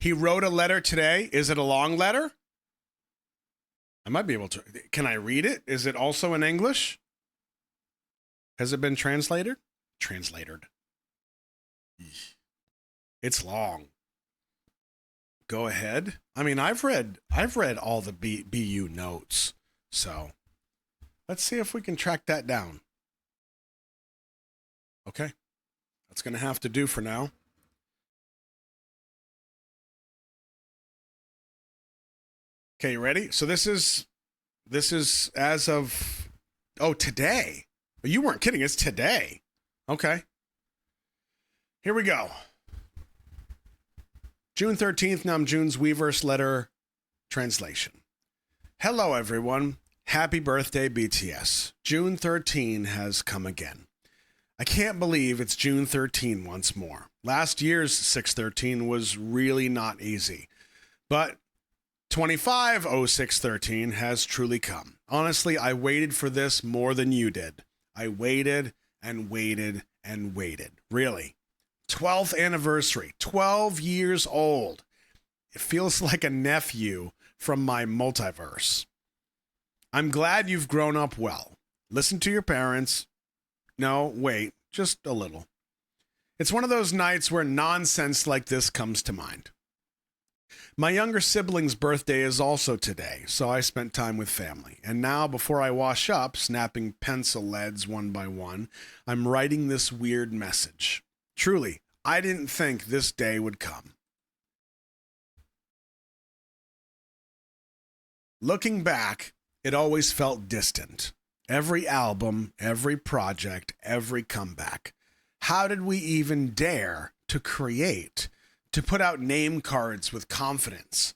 He wrote a letter today. Is it a long letter? I might be able to. Can I read it? Is it also in English? Has it been translated? Translated. It's long. Go ahead. I mean, I've read all the BU notes. So let's see if we can track that down. Okay. That's going to have to do for now. Okay, you ready? So this is as of, today. But you weren't kidding. It's today. Okay. Here we go. June 13th, Namjoon's Weverse letter translation. Hello, everyone. Happy birthday, BTS. June 13 has come again. I can't believe it's June 13 once more. Last year's 6/13 was really not easy. But 25/06/13 has truly come. Honestly, I waited for this more than you did. I waited and waited and waited. Really. 12th anniversary, 12 years old. It feels like a nephew from my multiverse. I'm glad you've grown up well. Listen to your parents. No, wait, just a little. It's one of those nights where nonsense like this comes to mind. My younger sibling's birthday is also today, so I spent time with family. And now, before I wash up, snapping pencil leads one by one, I'm writing this weird message. Truly, I didn't think this day would come. Looking back, it always felt distant. Every album, every project, every comeback. How did we even dare to create, to put out name cards with confidence,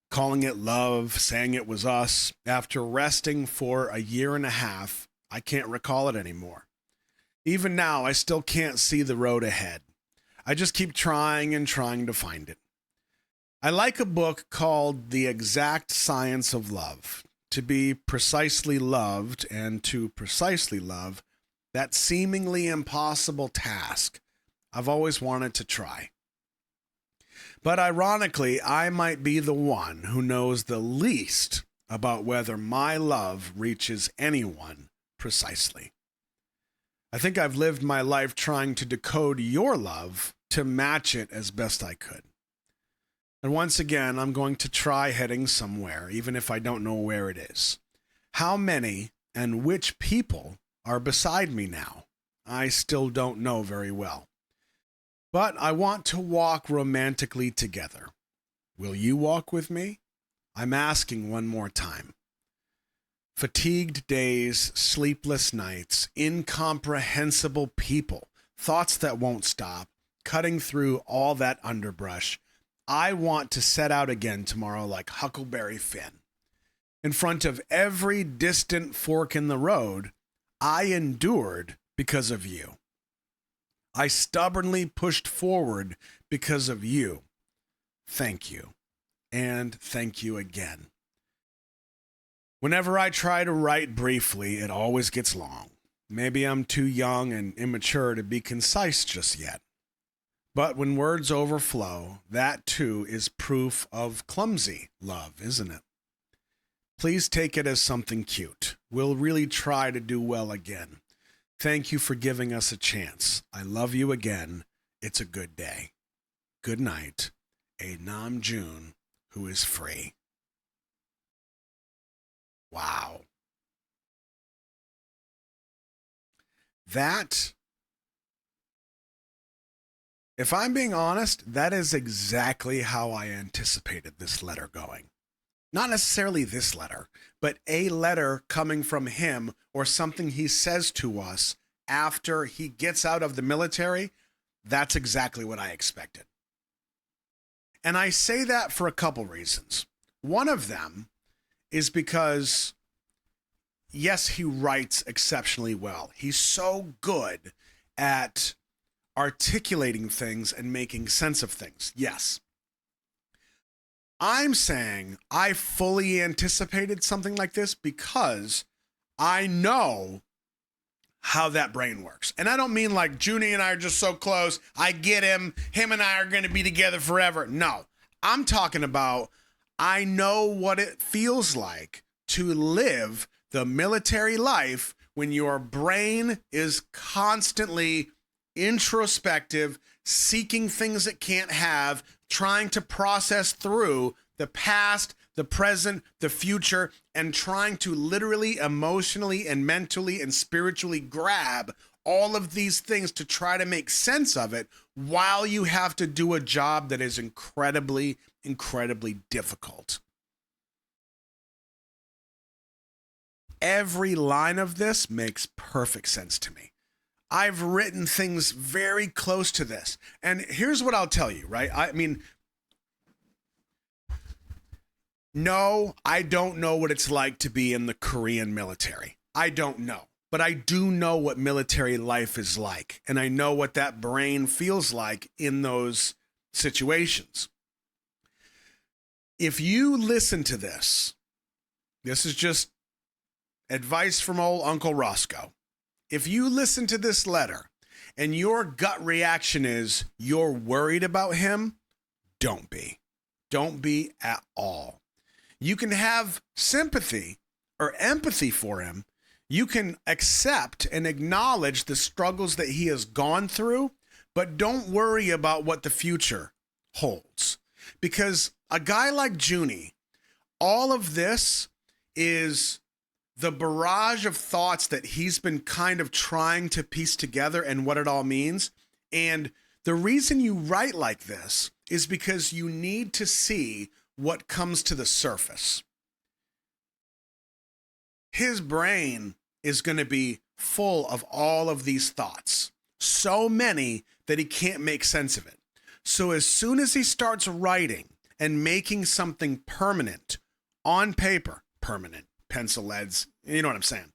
calling it love, saying it was us? After resting for a year and a half, I can't recall it anymore. Even now, I still can't see the road ahead. I just keep trying and trying to find it. I like a book called The Exact Science of Love. To be precisely loved and to precisely love, that seemingly impossible task I've always wanted to try. But ironically, I might be the one who knows the least about whether my love reaches anyone precisely. I think I've lived my life trying to decode your love to match it as best I could. And once again, I'm going to try heading somewhere, even if I don't know where it is. How many and which people are beside me now? I still don't know very well. But I want to walk romantically together. Will you walk with me? I'm asking one more time. Fatigued days, sleepless nights, incomprehensible people, thoughts that won't stop, cutting through all that underbrush. I want to set out again tomorrow like Huckleberry Finn. In front of every distant fork in the road, I endured because of you. I stubbornly pushed forward because of you. Thank you. And thank you again. Whenever I try to write briefly, it always gets long. Maybe I'm too young and immature to be concise just yet. But when words overflow, that too is proof of clumsy love, isn't it? Please take it as something cute. We'll really try to do well again. Thank you for giving us a chance. I love you again. It's a good day. Good night. A Namjoon who is free. Wow. That, if I'm being honest, that is exactly how I anticipated this letter going. Not necessarily this letter, but a letter coming from him or something he says to us after he gets out of the military. That's exactly what I expected. And I say that for a couple reasons. One of them is because, yes, he writes exceptionally well. He's so good at articulating things and making sense of things. Yes. I'm saying I fully anticipated something like this because I know how that brain works. And I don't mean like Junie and I are just so close. I get him. Him and I are going to be together forever. No, I'm talking about, I know what it feels like to live the military life when your brain is constantly introspective, seeking things it can't have, trying to process through the past, the present, the future, and trying to literally, emotionally, and mentally and spiritually grab all of these things to try to make sense of it while you have to do a job that is incredibly, incredibly difficult. Every line of this makes perfect sense to me. I've written things very close to this. And here's what I'll tell you, right? I mean, no, I don't know what it's like to be in the Korean military. I don't know. But I do know what military life is like. And I know what that brain feels like in those situations. If you listen to this, this is just advice from old Uncle Roscoe. If you listen to this letter and your gut reaction is you're worried about him, don't be. Don't be at all. You can have sympathy or empathy for him. You can accept and acknowledge the struggles that he has gone through, but don't worry about what the future holds. Because a guy like Junie, all of this is the barrage of thoughts that he's been kind of trying to piece together and what it all means. And the reason you write like this is because you need to see what comes to the surface. His brain is going to be full of all of these thoughts, so many that he can't make sense of it. So as soon as he starts writing and making something permanent on paper, permanent, pencil leads, you know what I'm saying?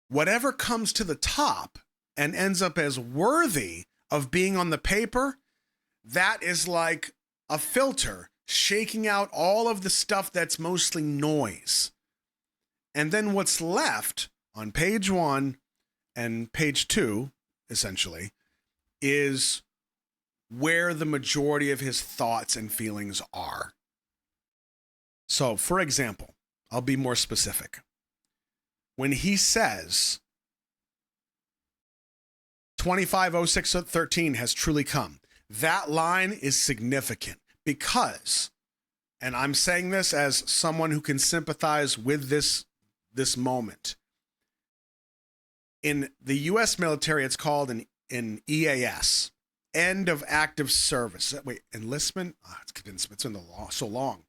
Whatever comes to the top and ends up as worthy of being on the paper, that is like a filter shaking out all of the stuff that's mostly noise. And then what's left on page 1 and page 2, essentially, is where the majority of his thoughts and feelings are. So, for example, I'll be more specific. When he says 250613 has truly come, that line is significant because, and I'm saying this as someone who can sympathize with this moment. In the U.S. military, it's called an EAS, end of active service. Wait, enlistment? Oh, it's been the law so long.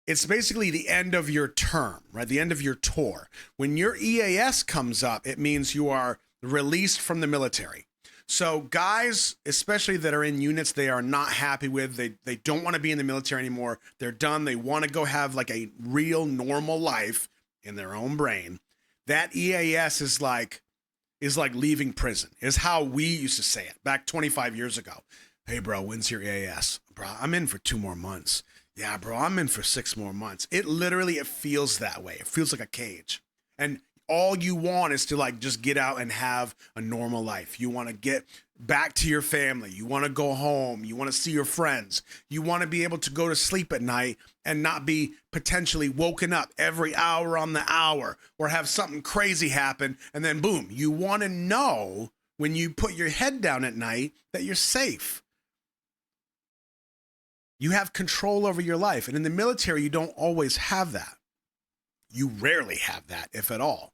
It's basically the end of your term, right? The end of your tour. When your EAS comes up, it means you are released from the military. So guys, especially that are in units they are not happy with, they don't want to be in the military anymore. They're done. They want to go have like a real normal life in their own brain. That EAS is like leaving prison, is how we used to say it back 25 years ago. Hey, bro, when's your EAS? Bro, I'm in for 2 more months. Yeah, bro, I'm in for 6 more months. It feels that way. It feels like a cage. And all you want is to like just get out and have a normal life. You want to get back to your family. You want to go home. You want to see your friends. You want to be able to go to sleep at night and not be potentially woken up every hour on the hour or have something crazy happen. And then boom, you want to know when you put your head down at night that you're safe. You have control over your life. And in the military, you don't always have that. You rarely have that, if at all.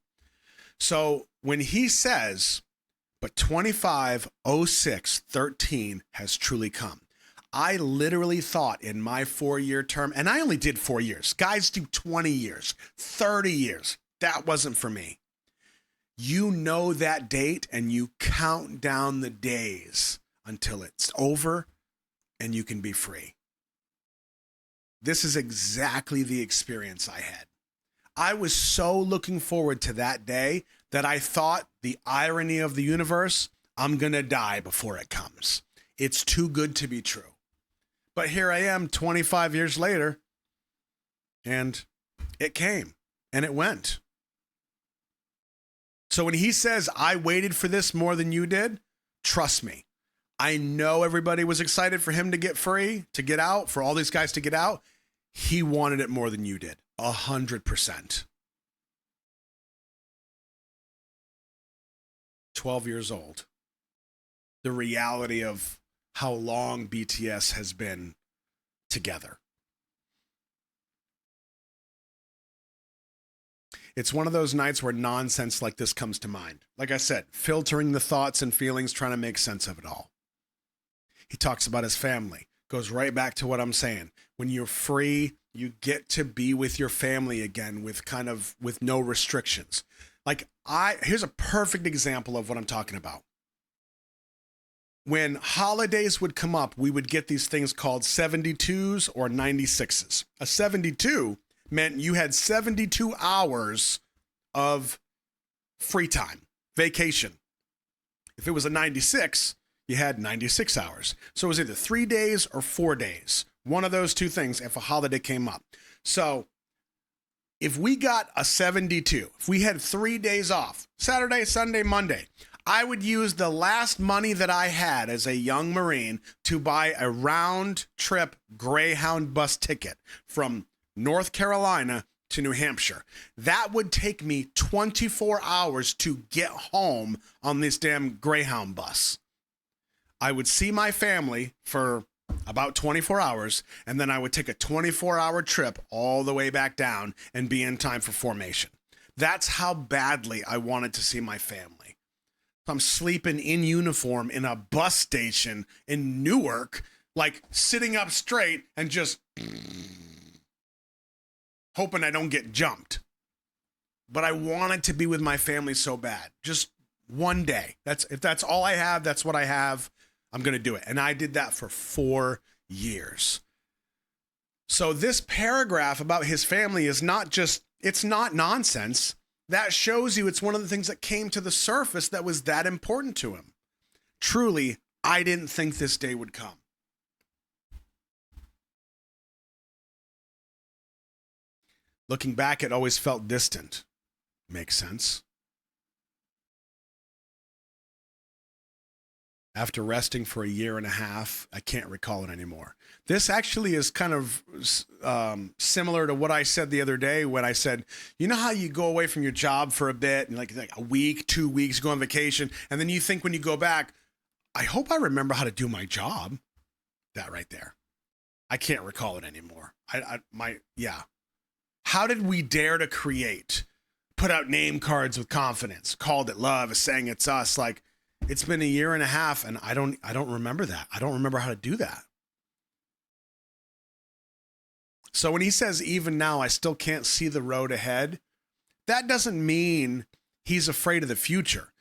So when he says, but 250613 has truly come, I literally thought in my 4-year term, and I only did 4 years. Guys do 20 years, 30 years. That wasn't for me. You know that date and you count down the days until it's over and you can be free. This is exactly the experience I had. I was so looking forward to that day that I thought, the irony of the universe, I'm going to die before it comes. It's too good to be true. But here I am 25 years later, and it came, and it went. So when he says, I waited for this more than you did, trust me, I know everybody was excited for him to get free, to get out, for all these guys to get out. He wanted it more than you did. 100%. 12 years old. The reality of how long BTS has been together. It's one of those nights where nonsense like this comes to mind. Like I said, filtering the thoughts and feelings, trying to make sense of it all. He talks about his family. Goes right back to what I'm saying. When you're free, you get to be with your family again with no restrictions. Here's a perfect example of what I'm talking about. When holidays would come up, we would get these things called 72s or 96s. A 72 meant you had 72 hours of free time, vacation. If it was a 96, you had 96 hours. So it was either 3 days or 4 days. One of those two things if a holiday came up. So if we got a 72, if we had 3 days off, Saturday, Sunday, Monday, I would use the last money that I had as a young Marine to buy a round trip Greyhound bus ticket from North Carolina to New Hampshire. That would take me 24 hours to get home on this damn Greyhound bus. I would see my family for about 24 hours, and then I would take a 24-hour trip all the way back down and be in time for formation. That's how badly I wanted to see my family. I'm sleeping in uniform in a bus station in Newark, like sitting up straight and just hoping I don't get jumped. But I wanted to be with my family so bad. Just one day. If that's all I have, that's what I have. I'm going to do it. And I did that for 4 years. So this paragraph about his family is it's not nonsense. That shows you it's one of the things that came to the surface that was that important to him. Truly, I didn't think this day would come. Looking back, it always felt distant. Makes sense. After resting for a year and a half, I can't recall it anymore. This actually is kind of similar to what I said the other day when I said, you know how you go away from your job for a bit, and like a week, 2 weeks, go on vacation, and then you think when you go back, I hope I remember how to do my job. That right there. I can't recall it anymore. How did we dare to create, put out name cards with confidence, called it love, saying it's us, like, it's been a year and a half, and I don't remember that. I don't remember how to do that. So when he says, even now, I still can't see the road ahead, that doesn't mean he's afraid of the future.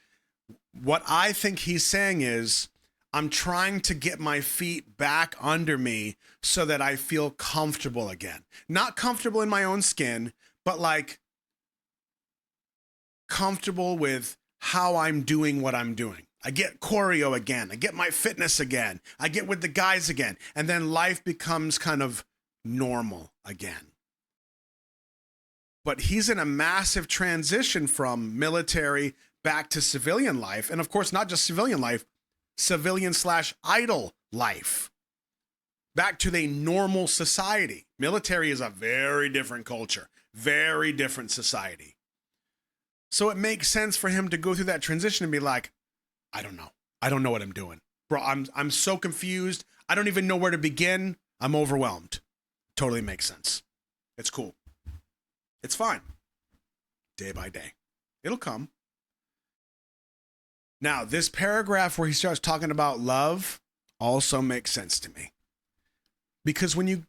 What I think he's saying is, I'm trying to get my feet back under me so that I feel comfortable again. Not comfortable in my own skin, but like comfortable with how I'm doing what I'm doing. I get choreo again. I get my fitness again. I get with the guys again. And then life becomes kind of normal again. But he's in a massive transition from military back to civilian life. And of course, not just civilian life, civilian/idle life. Back to the normal society. Military is a very different culture, very different society. So it makes sense for him to go through that transition and be like, I don't know. I don't know what I'm doing. Bro, I'm so confused. I don't even know where to begin. I'm overwhelmed. Totally makes sense. It's cool. It's fine. Day by day. It'll come. Now, this paragraph where he starts talking about love also makes sense to me. Because when you...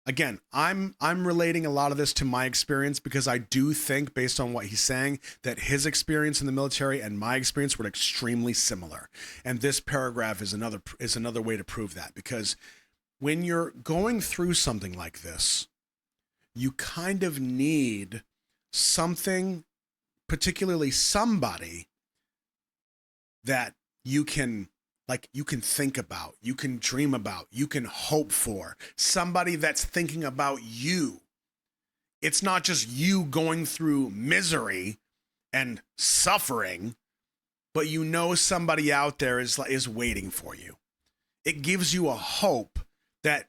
Again, I'm relating a lot of this to my experience because I do think, based on what he's saying, that his experience in the military and my experience were extremely similar. And this paragraph is another way to prove that. Because when you're going through something like this, you kind of need something, particularly somebody that you can think about, you can dream about, you can hope for, somebody that's thinking about you. It's not just you going through misery and suffering. but you know somebody out there is waiting for you. It gives you a hope that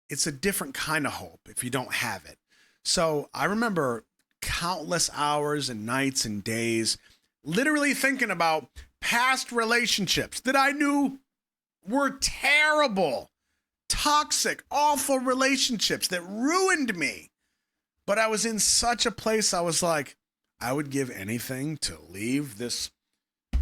it's a different kind of hope if you don't have it. So I remember countless hours and nights and days literally thinking about past relationships that I knew were terrible, toxic, awful relationships that ruined me. But I was in such a place, I was like, I would give anything to leave this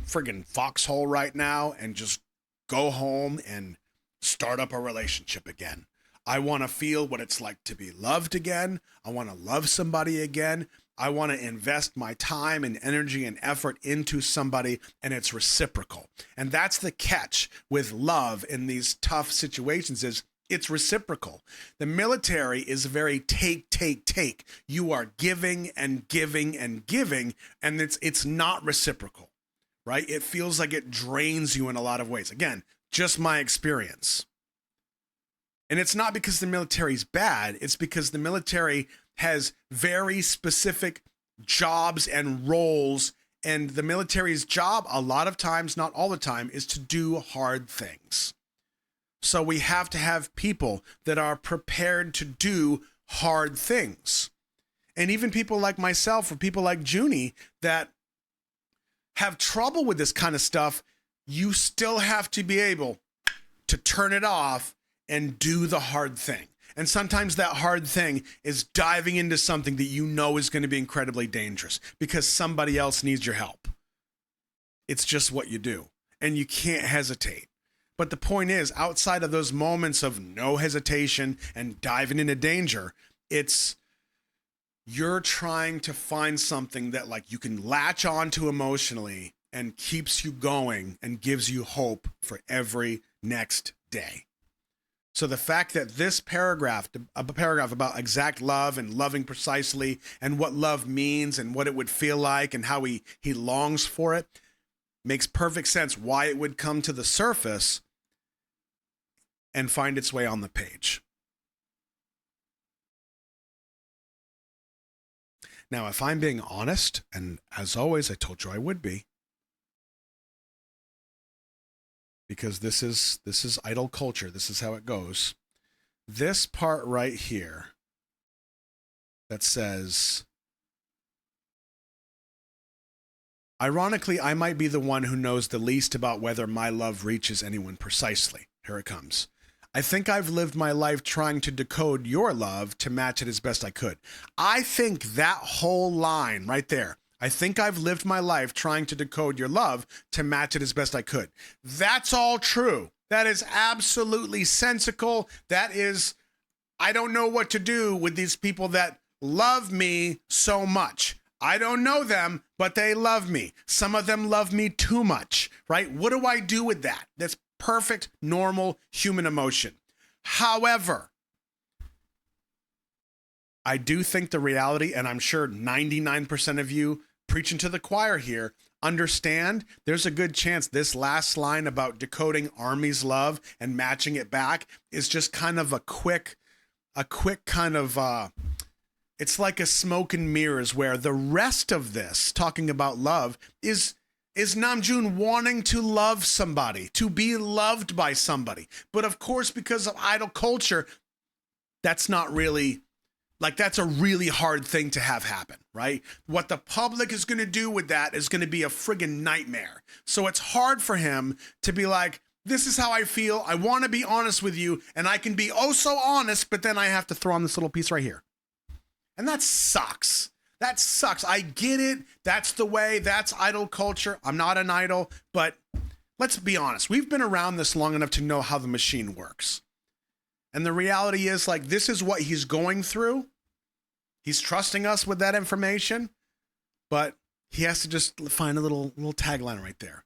friggin' foxhole right now and just go home and start up a relationship again. I want to feel what it's like to be loved again. I want to love somebody again. I want to invest my time and energy and effort into somebody, and it's reciprocal. And that's the catch with love in these tough situations is it's reciprocal. The military is very take. You are giving and giving and giving, and it's not reciprocal, right? It feels like it drains you in a lot of ways. Again, just my experience. And it's not because the military is bad. It's because the military has very specific jobs and roles. And the military's job, a lot of times, not all the time, is to do hard things. So we have to have people that are prepared to do hard things. And even people like myself or people like Junie that have trouble with this kind of stuff, you still have to be able to turn it off and do the hard thing. And sometimes that hard thing is diving into something that you know is going to be incredibly dangerous because somebody else needs your help. It's just what you do. And you can't hesitate. But the point is, outside of those moments of no hesitation and diving into danger, it's you're trying to find something that like you can latch onto emotionally and keeps you going and gives you hope for every next day. So the fact that this paragraph, a paragraph about exact love and loving precisely and what love means and what it would feel like and how he longs for it, makes perfect sense why it would come to the surface and find its way on the page. Now, if I'm being honest, and as always, I told you I would be, because this is idol culture. This is how it goes. This part right here that says, ironically, I might be the one who knows the least about whether my love reaches anyone precisely. Here it comes. I think I've lived my life trying to decode your love to match it as best I could. I think that whole line right there, I think I've lived my life trying to decode your love to match it as best I could. That's all true. That is absolutely sensical. That is, I don't know what to do with these people that love me so much. I don't know them, but they love me. Some of them love me too much, right? What do I do with that? That's perfect, normal human emotion. However, I do think the reality, and I'm sure 99% of you preaching to the choir here, understand there's a good chance this last line about decoding Army's love and matching it back is just kind of a quick kind of, it's like a smoke and mirrors where the rest of this, talking about love, is Namjoon wanting to love somebody, to be loved by somebody. But of course, because of idol culture, that's not really, like, that's a really hard thing to have happen, right? What the public is going to do with that is going to be a friggin' nightmare. So it's hard for him to be like, this is how I feel. I want to be honest with you, and I can be oh so honest, but then I have to throw on this little piece right here. And that sucks. That sucks. I get it. That's the way. That's idol culture. I'm not an idol, but let's be honest. We've been around this long enough to know how the machine works. And the reality is, like, this is what he's going through. He's trusting us with that information, but he has to just find a little tagline right there.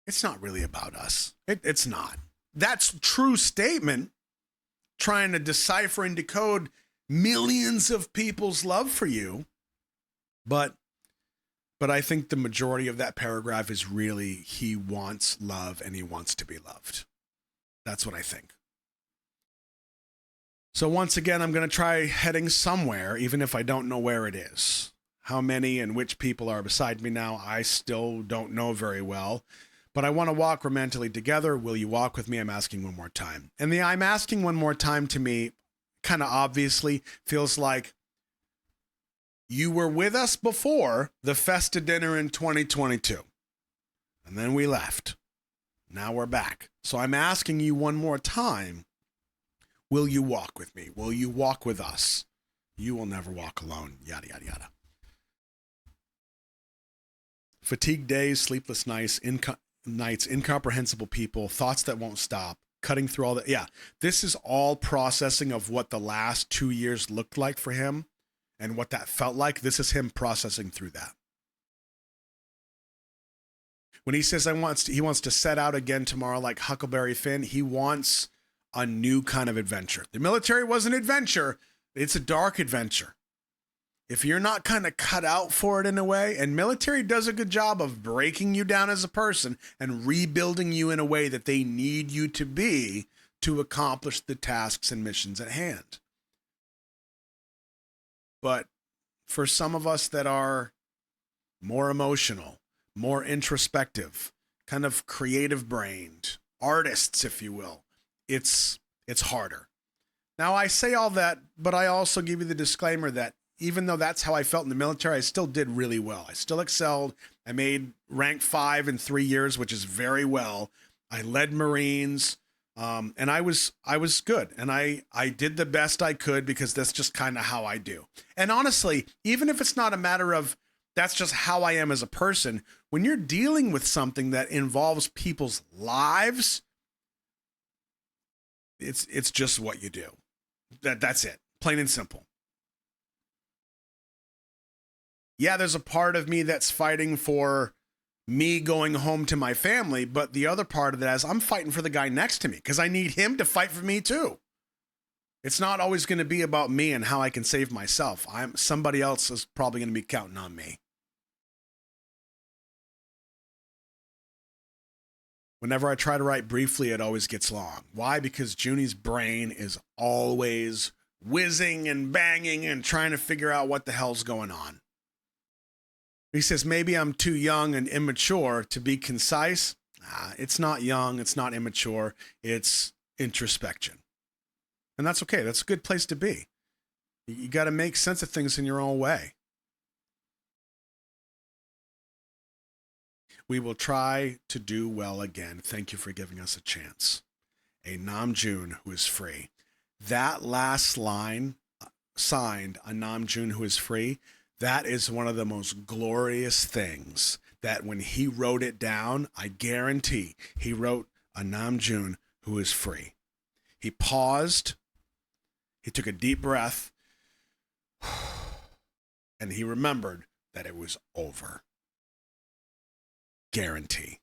It's not really about us. It's not. That's a true statement, trying to decipher and decode millions of people's love for you. But I think the majority of that paragraph is really he wants love and he wants to be loved. That's what I think. So once again, I'm going to try heading somewhere, even if I don't know where it is. How many and which people are beside me now, I still don't know very well. But I want to walk romantically together. Will you walk with me? I'm asking one more time. And the I'm asking one more time to me kind of obviously feels like you were with us before the Festa dinner in 2022. And then we left. Now we're back. So I'm asking you one more time. Will you walk with me? Will you walk with us? You will never walk alone. Yada, yada, yada. Fatigued days, sleepless nights, incomprehensible people, thoughts that won't stop, cutting through all that. Yeah, this is all processing of what the last 2 years looked like for him and what that felt like. This is him processing through that. When he says he wants to set out again tomorrow like Huckleberry Finn, he wants a new kind of adventure. The military was an adventure. It's a dark adventure. If you're not kind of cut out for it in a way, and military does a good job of breaking you down as a person and rebuilding you in a way that they need you to be to accomplish the tasks and missions at hand. But for some of us that are more emotional, more introspective, kind of creative brained, artists, if you will, it's harder. Now I say all that, but I also give you the disclaimer that even though that's how I felt in the military, I still did really well. I still excelled. I made rank 5 in 3 years, which is very well. I led Marines, and I was good. And I did the best I could because that's just kind of how I do. And honestly, even if it's not a matter of that's just how I am as a person, when you're dealing with something that involves people's lives, it's just what you do. That's it. Plain and simple. Yeah, there's a part of me that's fighting for me going home to my family, but the other part of that is I'm fighting for the guy next to me because I need him to fight for me too. It's not always going to be about me and how I can save myself. Somebody else is probably going to be counting on me. Whenever I try to write briefly, it always gets long. Why? Because Junie's brain is always whizzing and banging and trying to figure out what the hell's going on. He says, maybe I'm too young and immature to be concise. It's not young. It's not immature. It's introspection. And that's okay. That's a good place to be. You got to make sense of things in your own way. We will try to do well again. Thank you for giving us a chance. A Namjoon who is free. That last line, signed, a Namjoon who is free, that is one of the most glorious things that when he wrote it down, I guarantee he wrote a Namjoon who is free. He paused, he took a deep breath, and he remembered that it was over. Guarantee.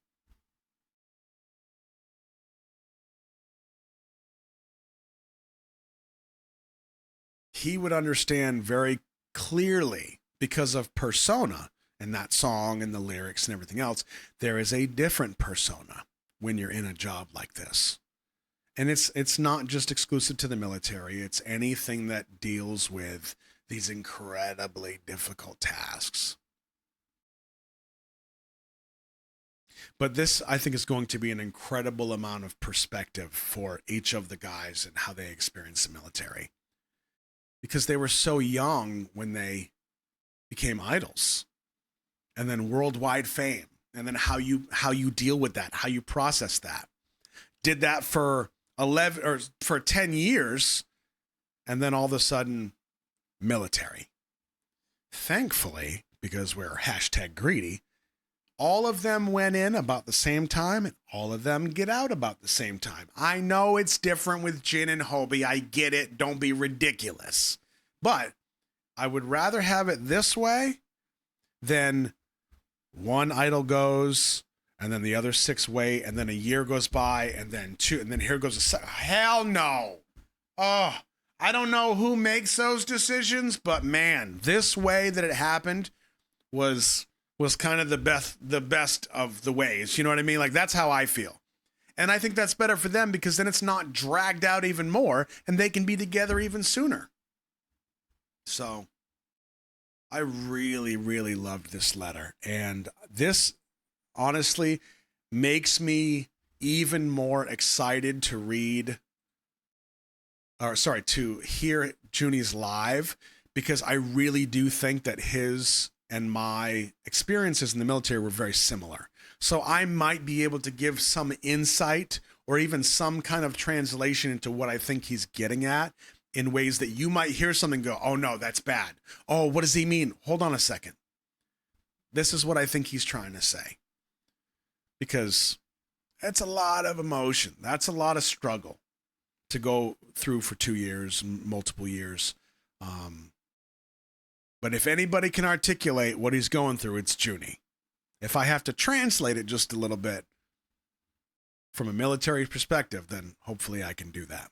He would understand very clearly because of persona and that song and the lyrics and everything else. There is a different persona when you're in a job like this. And it's not just exclusive to the military. It's anything that deals with these incredibly difficult tasks. But this, I think, is going to be an incredible amount of perspective for each of the guys and how they experience the military. Because they were so young when they became idols. And then worldwide fame. And then how you deal with that, how you process that. Did that for 10 years, and then all of a sudden, military. Thankfully, because we're #greedy, all of them went in about the same time, and all of them get out about the same time. I know it's different with Jin and Hobie. I get it. Don't be ridiculous. But I would rather have it this way than one idol goes, and then the other 6 wait, and then a year goes by, and then 2, and then here goes a second. Hell no. Oh, I don't know who makes those decisions, but man, this way that it happened was kind of the best of the ways. You know what I mean? Like, that's how I feel. And I think that's better for them because then it's not dragged out even more and they can be together even sooner. So I really, really loved this letter. And this honestly makes me even more excited to to hear Junie's live, because I really do think that his and my experiences in the military were very similar. So I might be able to give some insight or even some kind of translation into what I think he's getting at in ways that you might hear something go, oh no, that's bad. Oh, what does he mean? Hold on a second. This is what I think he's trying to say. Because that's a lot of emotion. That's a lot of struggle to go through for 2 years, multiple years. But if anybody can articulate what he's going through, it's Junie. If I have to translate it just a little bit from a military perspective, then hopefully I can do that.